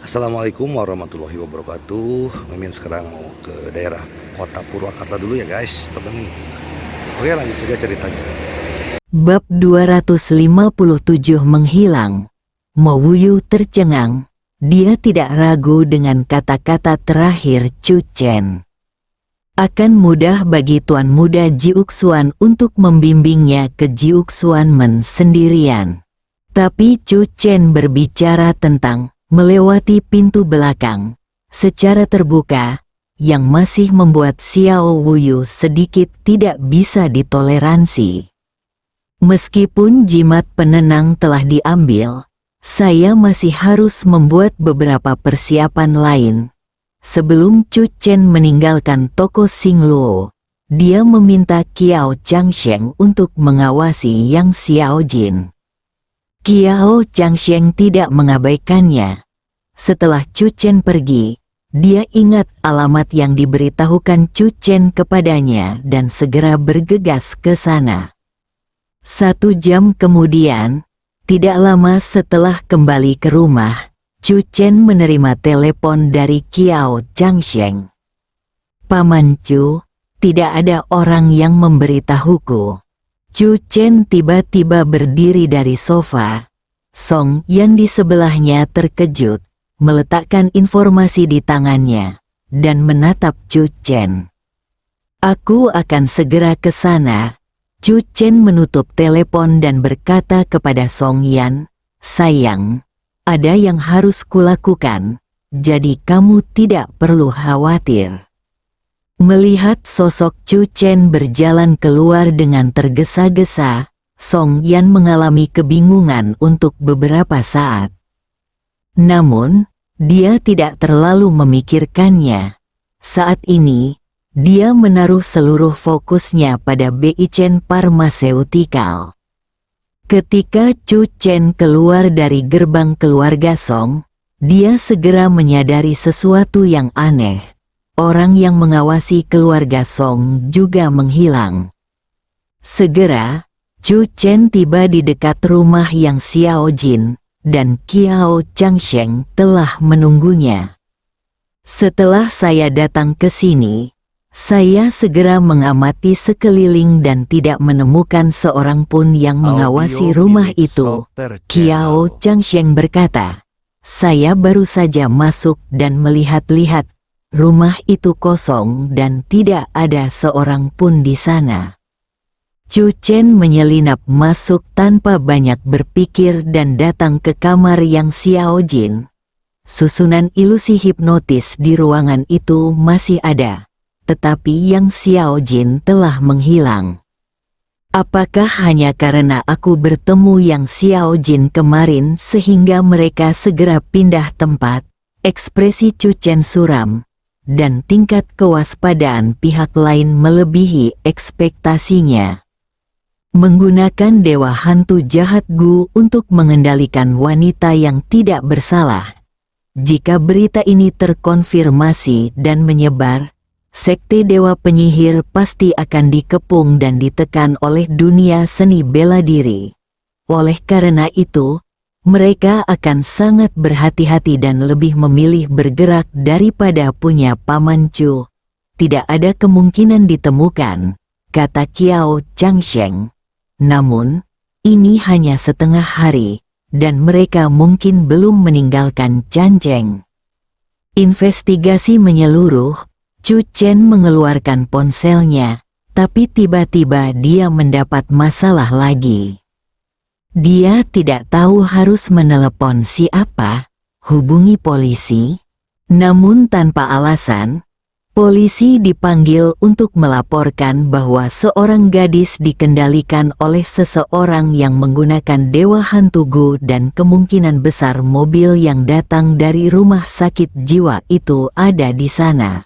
Assalamualaikum warahmatullahi wabarakatuh. Mimin sekarang mau ke daerah kota Purwakarta dulu ya guys, temen. Oke, lanjut saja ceritanya. Bab 257 menghilang. Mowuyu tercengang. Dia tidak ragu dengan kata-kata terakhir Chu Chen. Akan mudah bagi Tuan Muda Jiuxuan untuk membimbingnya ke Jiuxuanmen sendirian. Tapi Chu Chen berbicara tentang melewati pintu belakang secara terbuka, yang masih membuat Xiao Wuyu sedikit tidak bisa ditoleransi. Meskipun jimat penenang telah diambil, saya masih harus membuat beberapa persiapan lain. Sebelum Chu Chen meninggalkan toko Xingluo, dia meminta Qiao Changsheng untuk mengawasi Yang Xiaojin. Qiao Changsheng tidak mengabaikannya. Setelah Chu Chen pergi, dia ingat alamat yang diberitahukan Chu Chen kepadanya dan segera bergegas ke sana. 1 jam kemudian, tidak lama setelah kembali ke rumah, Chu Chen menerima telepon dari Qiao Changsheng. "Paman Chu, tidak ada orang yang memberitahuku." Chu Chen tiba-tiba berdiri dari sofa. Song Yan di sebelahnya terkejut, meletakkan informasi di tangannya, dan menatap Chu Chen. "Aku akan segera ke sana." Chu Chen menutup telepon dan berkata kepada Song Yan, "Sayang, ada yang harus kulakukan, jadi kamu tidak perlu khawatir." Melihat sosok Chu Chen berjalan keluar dengan tergesa-gesa, Song Yan mengalami kebingungan untuk beberapa saat. Namun, dia tidak terlalu memikirkannya. Saat ini, dia menaruh seluruh fokusnya pada Beichen Pharmaceutical. Ketika Chu Chen keluar dari gerbang keluarga Song, dia segera menyadari sesuatu yang aneh. Orang yang mengawasi keluarga Song juga menghilang. Segera, Chu Chen tiba di dekat rumah Yang Xiaojin, dan Qiao Changsheng telah menunggunya. "Setelah saya datang ke sini, saya segera mengamati sekeliling dan tidak menemukan seorang pun yang mengawasi rumah itu," Qiao Changsheng berkata. "Saya baru saja masuk dan melihat-lihat. Rumah itu kosong dan tidak ada seorang pun di sana." Chu Chen menyelinap masuk tanpa banyak berpikir dan datang ke kamar Yang Xiaojin. Susunan ilusi hipnotis di ruangan itu masih ada, tetapi Yang Xiaojin telah menghilang. "Apakah hanya karena aku bertemu Yang Xiaojin kemarin sehingga mereka segera pindah tempat?" Ekspresi Chu Chen suram, dan tingkat kewaspadaan pihak lain melebihi ekspektasinya. Menggunakan dewa hantu jahat Gu untuk mengendalikan wanita yang tidak bersalah. Jika berita ini terkonfirmasi dan menyebar, sekte dewa penyihir pasti akan dikepung dan ditekan oleh dunia seni bela diri. Oleh karena itu, mereka akan sangat berhati-hati dan lebih memilih bergerak daripada punya Paman Chu. "Tidak ada kemungkinan ditemukan," kata Qiao Changsheng. "Namun, ini hanya setengah hari, dan mereka mungkin belum meninggalkan Changcheng." Investigasi menyeluruh, Chu Chen mengeluarkan ponselnya, tapi tiba-tiba dia mendapat masalah lagi. Dia tidak tahu harus menelepon siapa, hubungi polisi. Namun tanpa alasan, polisi dipanggil untuk melaporkan bahwa seorang gadis dikendalikan oleh seseorang yang menggunakan dewa hantu Gu dan kemungkinan besar mobil yang datang dari rumah sakit jiwa itu ada di sana.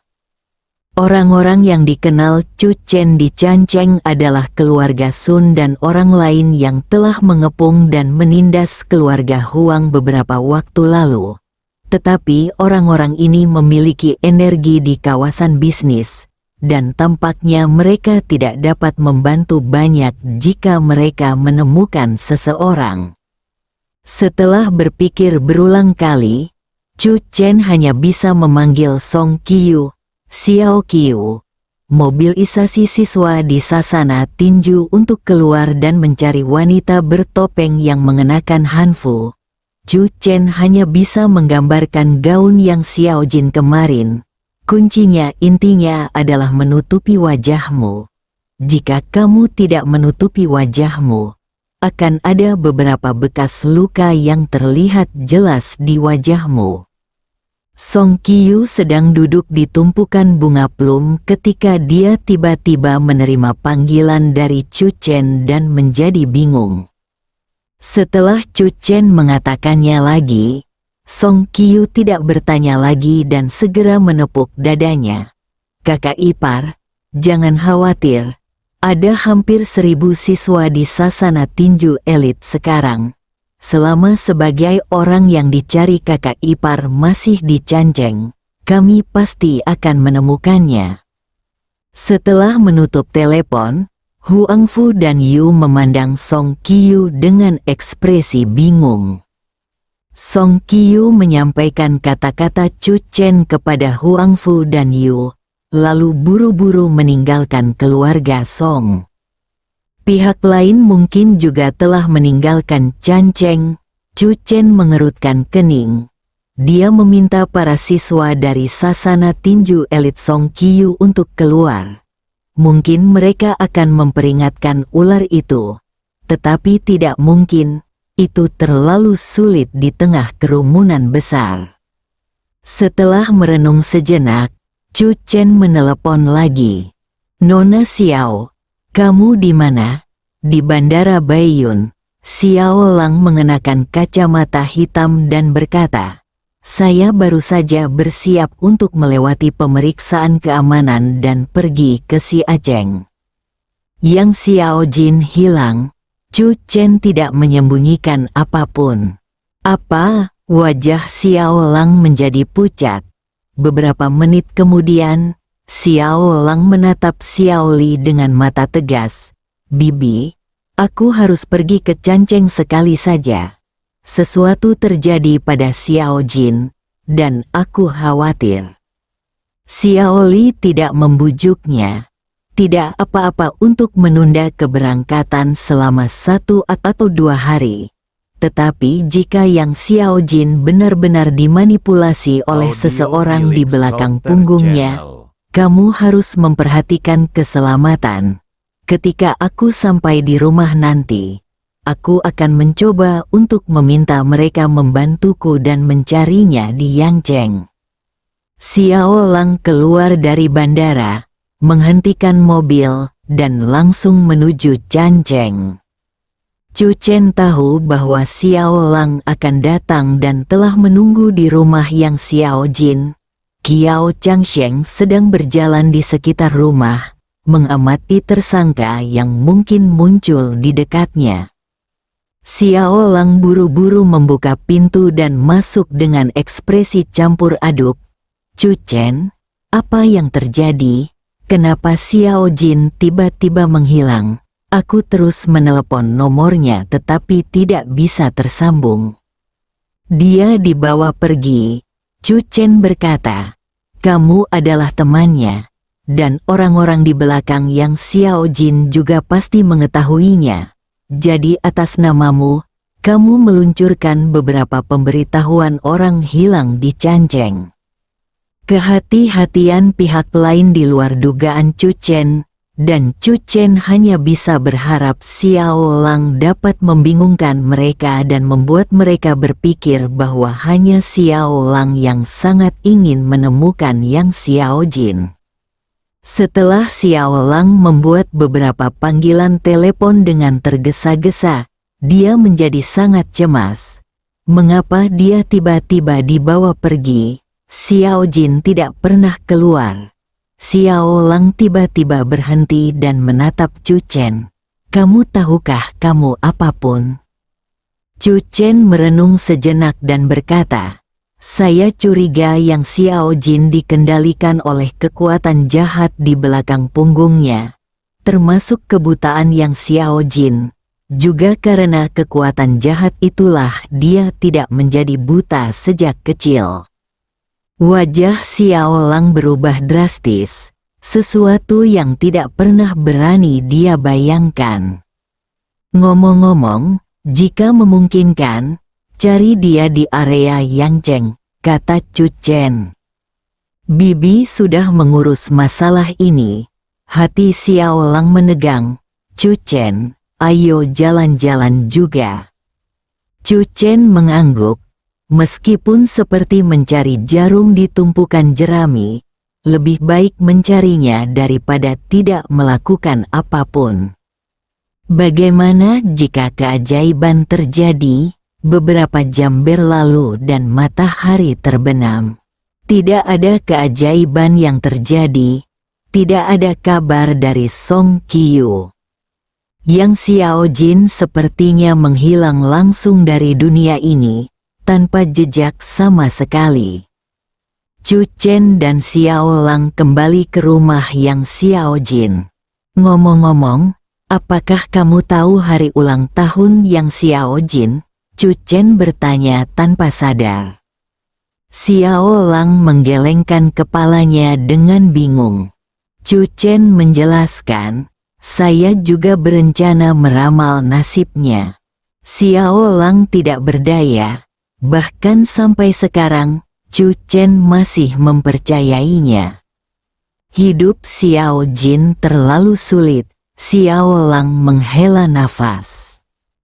Orang-orang yang dikenal Chu Chen di Changcheng adalah keluarga Sun dan orang lain yang telah mengepung dan menindas keluarga Huang beberapa waktu lalu. Tetapi orang-orang ini memiliki energi di kawasan bisnis, dan tampaknya mereka tidak dapat membantu banyak jika mereka menemukan seseorang. Setelah berpikir berulang kali, Chu Chen hanya bisa memanggil Song Qiu, Xiao Qiu, mobilisasi siswa di sasana tinju untuk keluar dan mencari wanita bertopeng yang mengenakan hanfu. Chu Chen hanya bisa menggambarkan gaun yang Xiao Jin kemarin. Kuncinya intinya adalah menutupi wajahmu. Jika kamu tidak menutupi wajahmu, akan ada beberapa bekas luka yang terlihat jelas di wajahmu. Song Qiu sedang duduk di tumpukan bunga plum ketika dia tiba-tiba menerima panggilan dari Chu Chen dan menjadi bingung. Setelah Chu Chen mengatakannya lagi, Song Qiu tidak bertanya lagi dan segera menepuk dadanya. Kakak ipar, jangan khawatir. Ada hampir 1000 siswa di sasana tinju elit sekarang. Selama sebagai orang yang dicari kakak ipar masih di Canceng, kami pasti akan menemukannya. Setelah menutup telepon, Huang Fu dan Yu memandang Song Qiu dengan ekspresi bingung. Song Qiu menyampaikan kata-kata Chu Chen kepada Huang Fu dan Yu, lalu buru-buru meninggalkan keluarga Song. Pihak lain mungkin juga telah meninggalkan Canceng. Chu Chen mengerutkan kening. Dia meminta para siswa dari sasana tinju elit Song Qiu untuk keluar. Mungkin mereka akan memperingatkan ular itu. Tetapi tidak mungkin, itu terlalu sulit di tengah kerumunan besar. Setelah merenung sejenak, Chu Chen menelepon lagi. Nona Xiao, kamu di mana? Di Bandara Baiyun. Xiao Lang mengenakan kacamata hitam dan berkata, saya baru saja bersiap untuk melewati pemeriksaan keamanan dan pergi ke Xiacheng. Yang Xiao Jin hilang, Chu Chen tidak menyembunyikan apapun. Apa? Wajah Xiao Lang menjadi pucat. Beberapa menit kemudian, Xiao Lang menatap Xiao Li dengan mata tegas. Bibi, aku harus pergi ke Canceng sekali saja. Sesuatu terjadi pada Xiao Jin, dan aku khawatir. Xiao Li tidak membujuknya. Tidak apa-apa untuk menunda keberangkatan selama 1 atau 2 hari. Tetapi jika yang Xiao Jin benar-benar dimanipulasi oleh seseorang di belakang punggungnya, kamu harus memperhatikan keselamatan. Ketika aku sampai di rumah nanti, aku akan mencoba untuk meminta mereka membantuku dan mencarinya di Yangcheng. Xiao Lang keluar dari bandara, menghentikan mobil, dan langsung menuju Canceng. Chu Chen tahu bahwa Xiao Lang akan datang dan telah menunggu di rumah yang Xiao Jin. Kiao Changsheng sedang berjalan di sekitar rumah, mengamati tersangka yang mungkin muncul di dekatnya. Xiao Lang buru-buru membuka pintu dan masuk dengan ekspresi campur aduk. Chu Chen, apa yang terjadi? Kenapa Xiao Jin tiba-tiba menghilang? Aku terus menelepon nomornya tetapi tidak bisa tersambung. Dia dibawa pergi. Chu Chen berkata, kamu adalah temannya, dan orang-orang di belakang yang Xiao Jin juga pasti mengetahuinya. Jadi atas namamu, kamu meluncurkan beberapa pemberitahuan orang hilang di Canceng. Kehati-hatian pihak lain di luar dugaan Chu Chen, dan Chu Chen hanya bisa berharap Xiao Lang dapat membingungkan mereka dan membuat mereka berpikir bahwa hanya Xiao Lang yang sangat ingin menemukan yang Xiao Jin. Setelah Xiao Lang membuat beberapa panggilan telepon dengan tergesa-gesa, dia menjadi sangat cemas. Mengapa dia tiba-tiba dibawa pergi? Xiao Jin tidak pernah keluar. Xiao Lang tiba-tiba berhenti dan menatap Chu Chen. Kamu tahukah kamu apapun? Chu Chen merenung sejenak dan berkata, saya curiga yang Xiao Jin dikendalikan oleh kekuatan jahat di belakang punggungnya, termasuk kebutaan yang Xiao Jin. Juga karena kekuatan jahat itulah dia tidak menjadi buta sejak kecil. Wajah Xiao Lang berubah drastis, sesuatu yang tidak pernah berani dia bayangkan. Ngomong-ngomong, jika memungkinkan, cari dia di area Yangcheng, kata Chu Chen. Bibi sudah mengurus masalah ini. Hati Xiao Lang menegang. Chu Chen, ayo jalan-jalan juga. Chu Chen mengangguk. Meskipun seperti mencari jarum di tumpukan jerami, lebih baik mencarinya daripada tidak melakukan apapun. Bagaimana jika keajaiban terjadi? Beberapa jam berlalu dan matahari terbenam. Tidak ada keajaiban yang terjadi. Tidak ada kabar dari Song Qiu. Yang Xiao Jin sepertinya menghilang langsung dari dunia ini, tanpa jejak sama sekali. Chu Chen dan Xiao Lang kembali ke rumah Yang Xiao Jin. Ngomong-ngomong, apakah kamu tahu hari ulang tahun Yang Xiao Jin? Chu Chen bertanya tanpa sadar. Xiao Lang menggelengkan kepalanya dengan bingung. Chu Chen menjelaskan, saya juga berencana meramal nasibnya. Xiao Lang tidak berdaya. Bahkan sampai sekarang, Chu Chen masih mempercayainya. Hidup Xiao Jin terlalu sulit. Xiao Lang menghela nafas.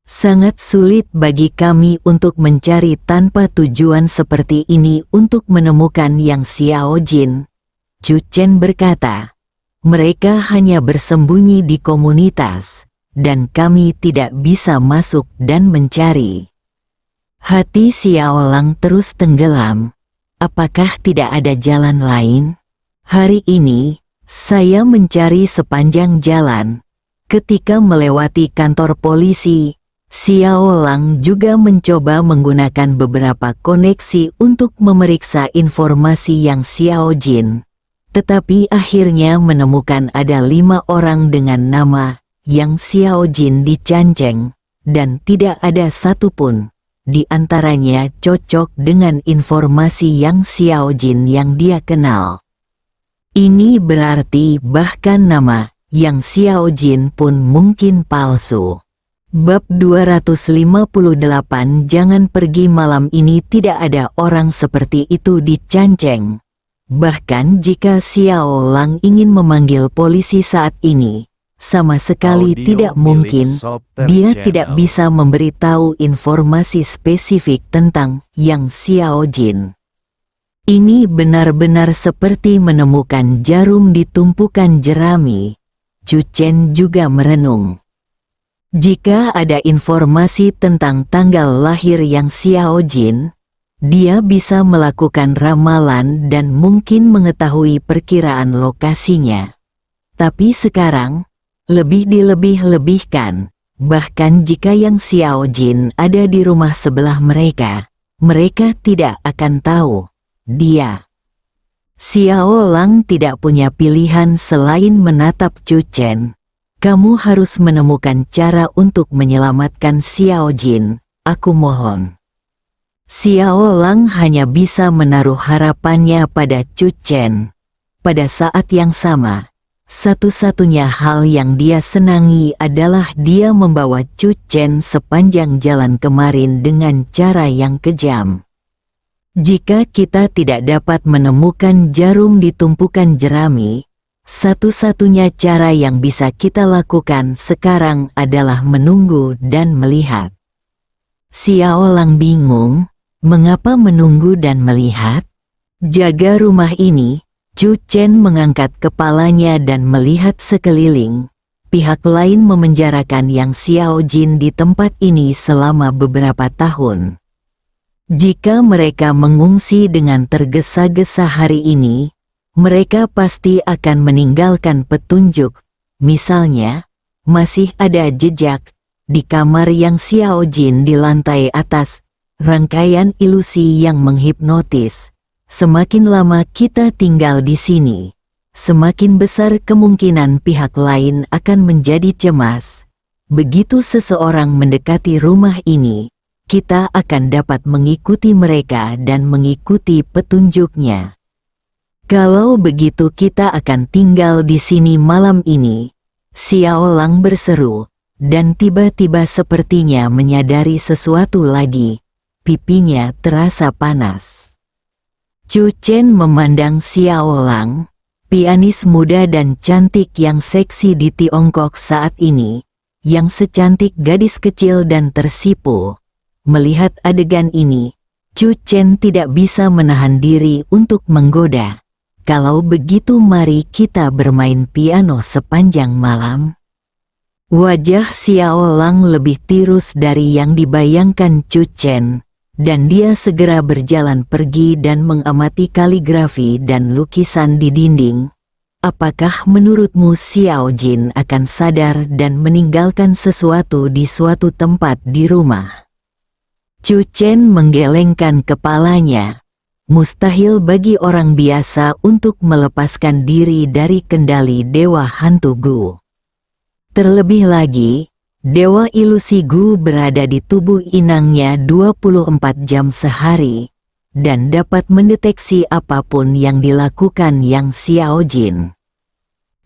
Sangat sulit bagi kami untuk mencari tanpa tujuan seperti ini untuk menemukan Yang Xiao Jin. Chu Chen berkata, mereka hanya bersembunyi di komunitas, dan kami tidak bisa masuk dan mencari. Hati Xiao Lang terus tenggelam. Apakah tidak ada jalan lain? Hari ini, saya mencari sepanjang jalan. Ketika melewati kantor polisi, Xiao Lang juga mencoba menggunakan beberapa koneksi untuk memeriksa informasi Yang Xiao Jin. Tetapi akhirnya menemukan ada 5 orang dengan nama Yang Xiao Jin di Changcheng, dan tidak ada satupun di antaranya cocok dengan informasi Yang Xiao Jin yang dia kenal. Ini berarti bahkan nama Yang Xiao Jin pun mungkin palsu. Bab 258. Jangan pergi malam ini. Tidak ada orang seperti itu di Changcheng. Bahkan jika Xiao Lang ingin memanggil polisi saat ini, sama sekali tidak mungkin. Dia tidak bisa memberitahu informasi spesifik tentang Yang Xiao Jin. Ini benar-benar seperti menemukan jarum di tumpukan jerami. Chu Chen juga merenung. Jika ada informasi tentang tanggal lahir Yang Xiao Jin, dia bisa melakukan ramalan dan mungkin mengetahui perkiraan lokasinya. Tapi sekarang, lebih dilebih-lebihkan. Bahkan jika Yang Xiao Jin ada di rumah sebelah mereka, mereka tidak akan tahu dia. Xiao Lang tidak punya pilihan selain menatap Chu Chen. Kamu harus menemukan cara untuk menyelamatkan Xiao Jin, aku mohon. Xiao Lang hanya bisa menaruh harapannya pada Chu Chen. Pada saat yang sama, satu-satunya hal yang dia senangi adalah dia membawa Chu Chen sepanjang jalan kemarin dengan cara yang kejam. Jika kita tidak dapat menemukan jarum di tumpukan jerami, satu-satunya cara yang bisa kita lakukan sekarang adalah menunggu dan melihat. Xiao Lang bingung, mengapa menunggu dan melihat? Jaga rumah ini. Chu Chen mengangkat kepalanya dan melihat sekeliling. Pihak lain memenjarakan Yang Xiao Jin di tempat ini selama beberapa tahun. Jika mereka mengungsi dengan tergesa-gesa hari ini, mereka pasti akan meninggalkan petunjuk. Misalnya, masih ada jejak di kamar Yang Xiao Jin di lantai atas, rangkaian ilusi yang menghipnotis. Semakin lama kita tinggal di sini, semakin besar kemungkinan pihak lain akan menjadi cemas. Begitu seseorang mendekati rumah ini, kita akan dapat mengikuti mereka dan mengikuti petunjuknya. Kalau begitu kita akan tinggal di sini malam ini, Xiao Lang berseru, dan tiba-tiba sepertinya menyadari sesuatu lagi. Pipinya terasa panas. Chu Chen memandang Xiao Lang, pianis muda dan cantik yang seksi di Tiongkok saat ini, yang secantik gadis kecil dan tersipu. Melihat adegan ini, Chu Chen tidak bisa menahan diri untuk menggoda. Kalau begitu mari kita bermain piano sepanjang malam. Wajah Xiao Lang lebih tirus dari yang dibayangkan Chu Chen, dan dia segera berjalan pergi dan mengamati kaligrafi dan lukisan di dinding. Apakah menurutmu Xiao Jin akan sadar dan meninggalkan sesuatu di suatu tempat di rumah? Chu Chen menggelengkan kepalanya. Mustahil bagi orang biasa untuk melepaskan diri dari kendali Dewa Hantu Gu. Terlebih lagi, Dewa Ilusi Gu berada di tubuh inangnya 24 jam sehari, dan dapat mendeteksi apapun yang dilakukan Yang Xiao Jin.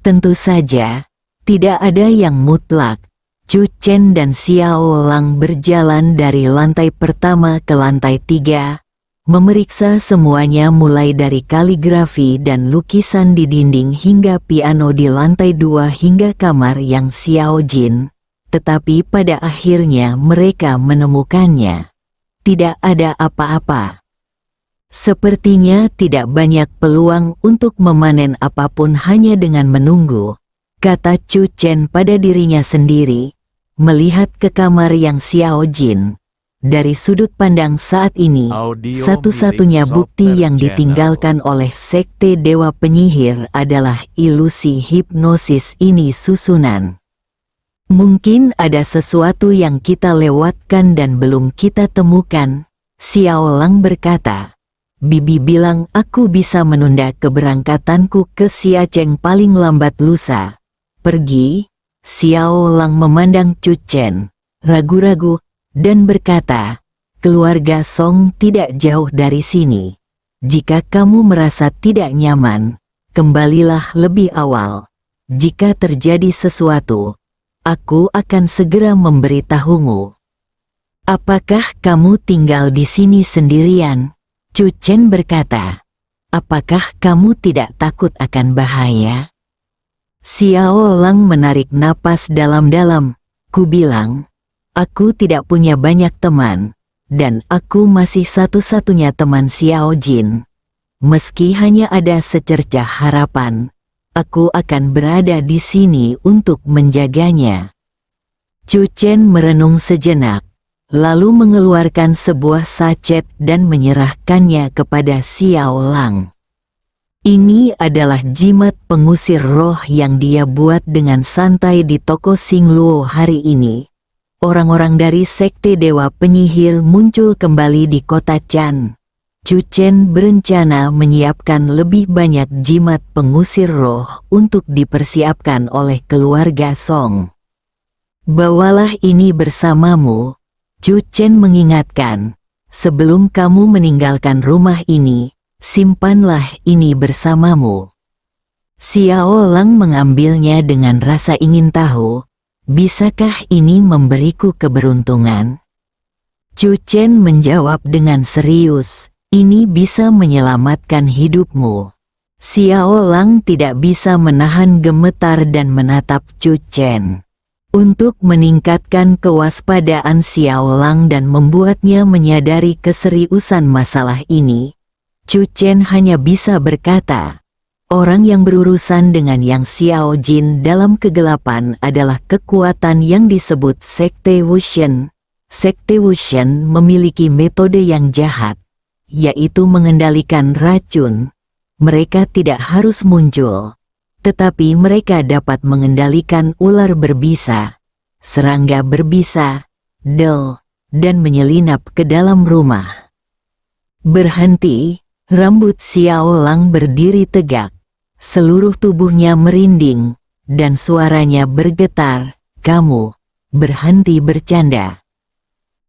Tentu saja, tidak ada yang mutlak. Chu Chen dan Xiao Lang berjalan dari lantai pertama ke lantai 3, memeriksa semuanya mulai dari kaligrafi dan lukisan di dinding hingga piano di lantai 2 hingga kamar Yang Xiao Jin. Tetapi pada akhirnya mereka menemukannya. Tidak ada apa-apa. Sepertinya tidak banyak peluang untuk memanen apapun hanya dengan menunggu, kata Chu Chen pada dirinya sendiri, melihat ke kamar Yang Xiao Jin. Dari sudut pandang saat ini, satu-satunya bukti yang ditinggalkan oleh Sekte Dewa Penyihir adalah ilusi hipnosis ini susunan. Mungkin ada sesuatu yang kita lewatkan dan belum kita temukan, Xiao Lang berkata. Bibi bilang aku bisa menunda keberangkatanku ke Xiacheng paling lambat lusa. Pergi? Xiao Lang memandang Chu Chen, ragu-ragu, dan berkata, keluarga Song tidak jauh dari sini. Jika kamu merasa tidak nyaman, kembalilah lebih awal. Jika terjadi sesuatu, aku akan segera memberitahumu. Apakah kamu tinggal di sini sendirian? Chu Chen berkata. Apakah kamu tidak takut akan bahaya? Xiao Lang menarik napas dalam-dalam. Ku bilang, aku tidak punya banyak teman, dan aku masih satu-satunya teman Xiao Jin. Meski hanya ada secercah harapan, aku akan berada di sini untuk menjaganya. Chu Chen merenung sejenak, lalu mengeluarkan sebuah sachet dan menyerahkannya kepada Xiao Lang. Ini adalah jimat pengusir roh yang dia buat dengan santai di toko Xingluo hari ini. Orang-orang dari Sekte Dewa Penyihir muncul kembali di kota Chan. Chu Chen berencana menyiapkan lebih banyak jimat pengusir roh untuk dipersiapkan oleh keluarga Song. Bawalah ini bersamamu, Chu Chen mengingatkan. Sebelum kamu meninggalkan rumah ini, simpanlah ini bersamamu. Xiao Lang mengambilnya dengan rasa ingin tahu, bisakah ini memberiku keberuntungan? Chu Chen menjawab dengan serius, ini bisa menyelamatkan hidupmu. Xiao Lang tidak bisa menahan gemetar dan menatap Chu Chen. Untuk meningkatkan kewaspadaan Xiao Lang dan membuatnya menyadari keseriusan masalah ini, Chu Chen hanya bisa berkata, orang yang berurusan dengan Yang Xiao Jin dalam kegelapan adalah kekuatan yang disebut Sekte Wushen. Sekte Wushen memiliki metode yang jahat, yaitu mengendalikan racun. Mereka tidak harus muncul, tetapi mereka dapat mengendalikan ular berbisa, serangga berbisa, del, dan menyelinap ke dalam rumah. Berhenti. Rambut Xiao Lang berdiri tegak, seluruh tubuhnya merinding, dan suaranya bergetar, kamu, berhenti bercanda.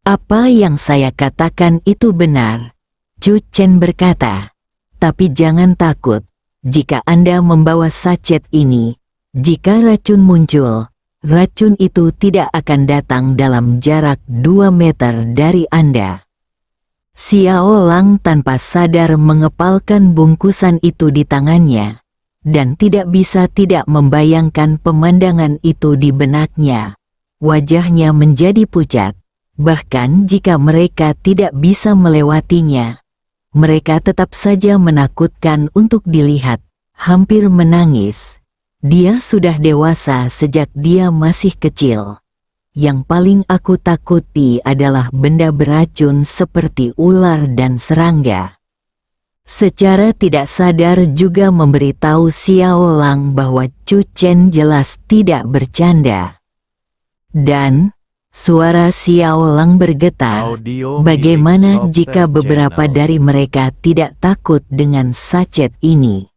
Apa yang saya katakan itu benar, Chu Chen berkata. Tapi jangan takut, jika Anda membawa sachet ini, jika racun muncul, racun itu tidak akan datang dalam jarak 2 meter dari Anda. Xiao Lang tanpa sadar mengepalkan bungkusan itu di tangannya, dan tidak bisa tidak membayangkan pemandangan itu di benaknya. Wajahnya menjadi pucat. Bahkan jika mereka tidak bisa melewatinya, mereka tetap saja menakutkan untuk dilihat, hampir menangis. Dia sudah dewasa sejak dia masih kecil. Yang paling aku takuti adalah benda beracun seperti ular dan serangga. Secara tidak sadar juga memberitahu Xiao Lang bahwa Chu Chen jelas tidak bercanda. Dan suara Xiao Lang bergetar. Bagaimana jika beberapa dari mereka tidak takut dengan sachet ini?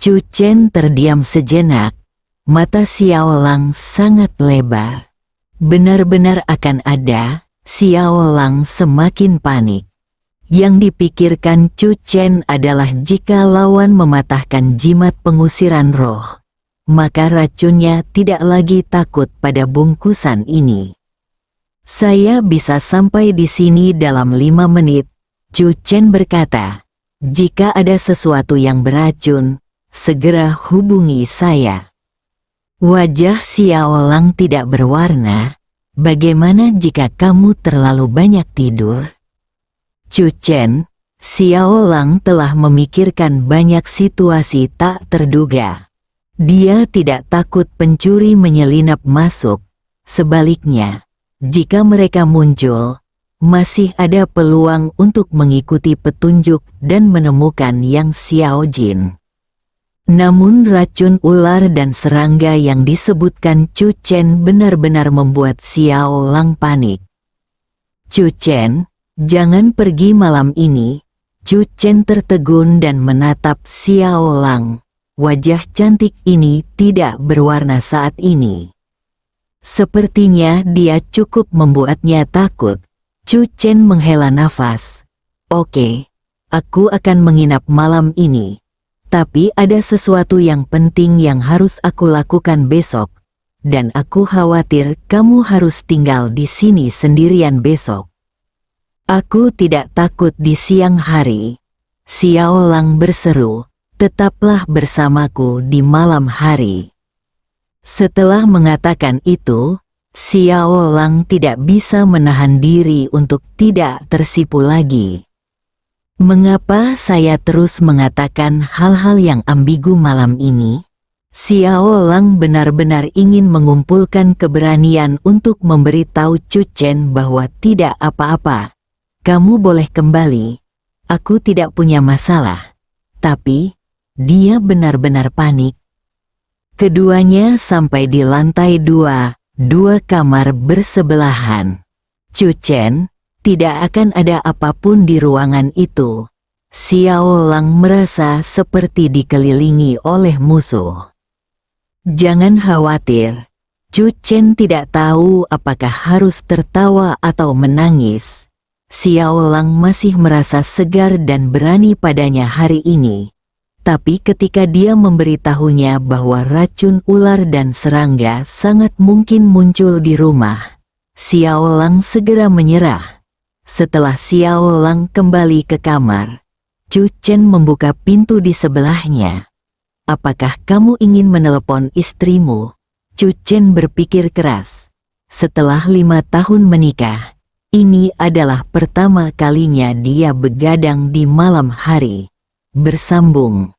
Chu Chen terdiam sejenak. Mata Xiao Lang sangat lebar. Benar-benar akan ada. Xiao Lang semakin panik. Yang dipikirkan Chu Chen adalah jika lawan mematahkan jimat pengusiran roh, maka racunnya tidak lagi takut pada bungkusan ini. Saya bisa sampai di sini dalam 5 menit, Chu Chen berkata. Jika ada sesuatu yang beracun, segera hubungi saya. Wajah Xiao Lang tidak berwarna. Bagaimana jika kamu terlalu banyak tidur? Chu Chen, Xiao Lang telah memikirkan banyak situasi tak terduga. Dia tidak takut pencuri menyelinap masuk. Sebaliknya, jika mereka muncul, masih ada peluang untuk mengikuti petunjuk dan menemukan Yang Xiao Jin. Namun racun ular dan serangga yang disebutkan Chu Chen benar-benar membuat Xiao Lang panik. Chu Chen, jangan pergi malam ini. Chu Chen tertegun dan menatap Xiao Lang. Wajah cantik ini tidak berwarna saat ini. Sepertinya dia cukup membuatnya takut. Chu Chen menghela nafas. Oke, aku akan menginap malam ini. Tapi ada sesuatu yang penting yang harus aku lakukan besok. Dan aku khawatir kamu harus tinggal di sini sendirian besok. Aku tidak takut di siang hari. Xiao Lang berseru, tetaplah bersamaku di malam hari. Setelah mengatakan itu, Xiao Lang tidak bisa menahan diri untuk tidak tersipu lagi. Mengapa saya terus mengatakan hal-hal yang ambigu malam ini? Xiao Lang benar-benar ingin mengumpulkan keberanian untuk memberitahu Chu Chen bahwa tidak apa-apa. Kamu boleh kembali. Aku tidak punya masalah. Tapi, dia benar-benar panik. Keduanya sampai di lantai 2, 2 kamar bersebelahan. Chu Chen, tidak akan ada apapun di ruangan itu. Xiao Lang merasa seperti dikelilingi oleh musuh. Jangan khawatir. Chu Chen tidak tahu apakah harus tertawa atau menangis. Xiao Lang masih merasa segar dan berani padanya hari ini. Tapi ketika dia memberitahunya bahwa racun ular dan serangga sangat mungkin muncul di rumah, Xiao Lang segera menyerah. Setelah Xiao Lang kembali ke kamar, Chu Chen membuka pintu di sebelahnya. Apakah kamu ingin menelepon istrimu? Chu Chen berpikir keras. Setelah 5 tahun menikah, ini adalah pertama kalinya dia begadang di malam hari. Bersambung.